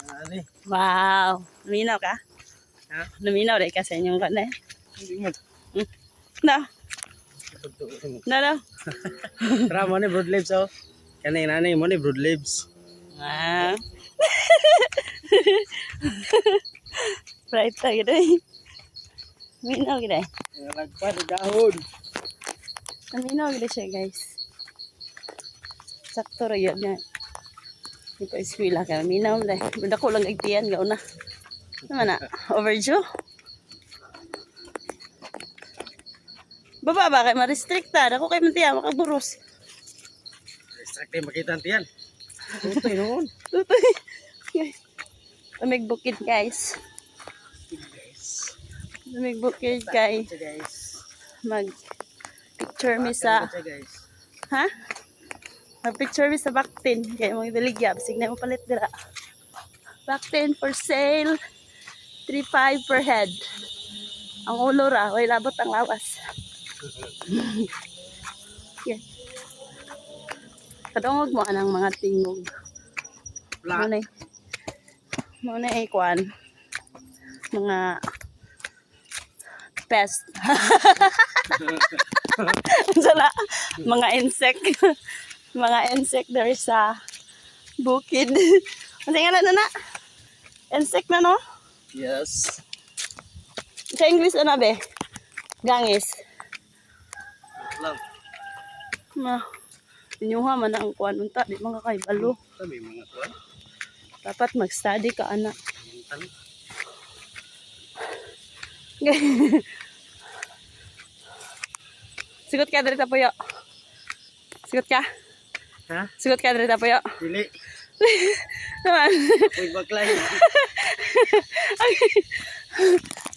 Ano eh? Wow. Luminaw ka? Ha? Luminaw rin ka sa inyong kanay. Hindi mo. No. No. Tara mo ni broadleaves oh. Kanay nanay mo ni broadleaves. Ah. Bright ta gid eh. Luminaw gid eh. Nalagpad ang dahon. Luminaw gid siya guys. Sakto ra yun niya. Ito eskwela ka. Luminaw dai. Budak ko lang igtiyan gauna. Naman na. Overdue. Baba ba kay ma-restricta? Ako kay mantiya makaburos. Sakti makita tiyan. Tutoy noon. Tutoy. Lamig bukid guys. Lamig bukid guys. Mag picture mi sa ha? Mag picture mi sa Bactin kay mga daligya bisig na mo palit dira. Bactin for sale. 3.5 per head. Ang ulo ra, way labot ang lawas. Yeah. Kadungog mo anang mga tingog. Muna ay kwan. Mga pest. Sala, mga insect. Mga insect there sa bukid. Ano nga na? Insect na no? Yes. Sa English ano be? Gangis. Lang. Ma. Inyuha man ang kuan unta di mga kay balo. Sabi mga kuan. Dapat mag-study ka anak. Sigot ka diri ta puyo. Sigot ka? Ha? Sigot ka diri ta puyo. Dili. Naman. Uy baklay.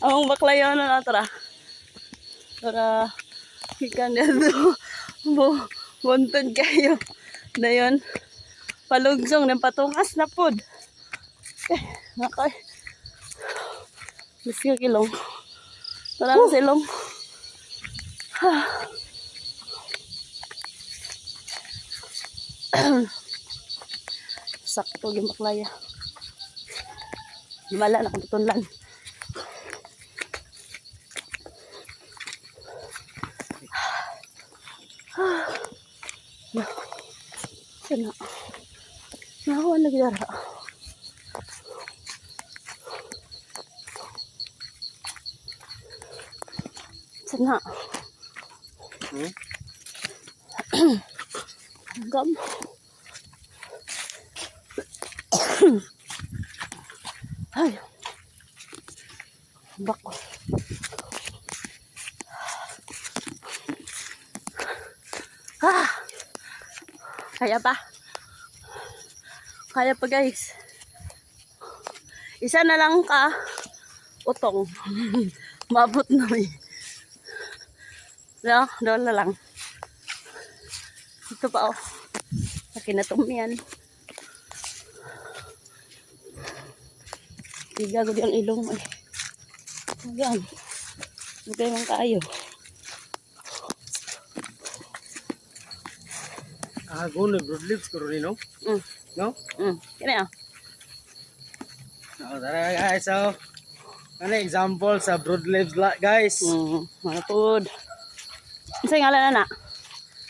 Ang baklayo na tara. Para ikan dito. Buntod kayo. Dayon. Palugsong ng patungas na pod. Okay. Bis ka kilong. Tara na silong. Sakto yung baklaya. Himala na kung tutunlan. Sana. Nahawan na gidara. Sana. Gam. Ay. Bako. Kaya pa? Kaya pa guys. Isa na lang ka utong. Mabot na eh. No, doon na lang. Ito pa oh. Kinatumian. Tiga ko di ang ilong eh. Ayan. Bukay man kayo. Ako na broadleaves ko rin no? No? Kaya ah. So, tara guys. So, ano example sa broadleaves guys? Mga pod. Isa nga lang na.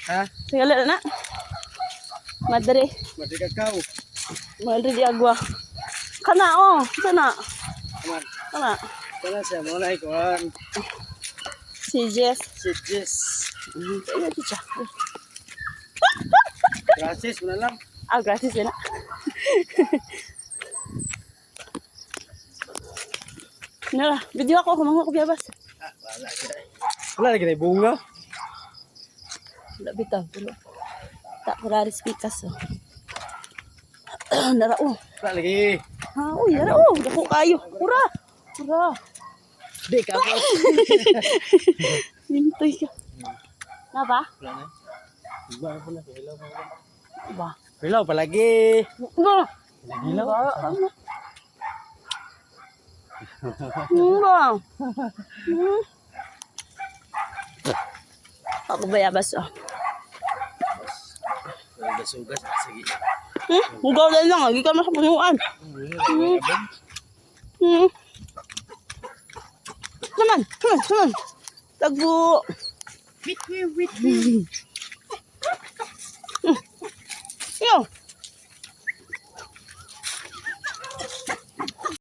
Ha? Isa nga lang na. Madre. Mati kakao. Madre di agwa. Kana oh. Sana. Aman. Kana. Kana siya muna ikuan. Si Jess. Si Jess. Ano ito siya? Gracias mo na lang. Ah, gratis din na. Nala, video ako kung mga kubiyabas. Wala kita. Wala lagi na bunga. Wala bitaw. Tak kuraris pikas. Narao. Wala lagi. Ha, uy, narao. Dako kayo. Hura. Hura. Di ka ako. Mintoy ka. Na ba? Wala na. Iba ako na. Hilaw pa. Ba? Hilaw pa lagi. Ba? Hilaw. Ano? Ba? Ako bayabas oh. Sugas. Sige. Hugaw na lang, hindi ka masapunuan. Naman. Tagbo. Wait.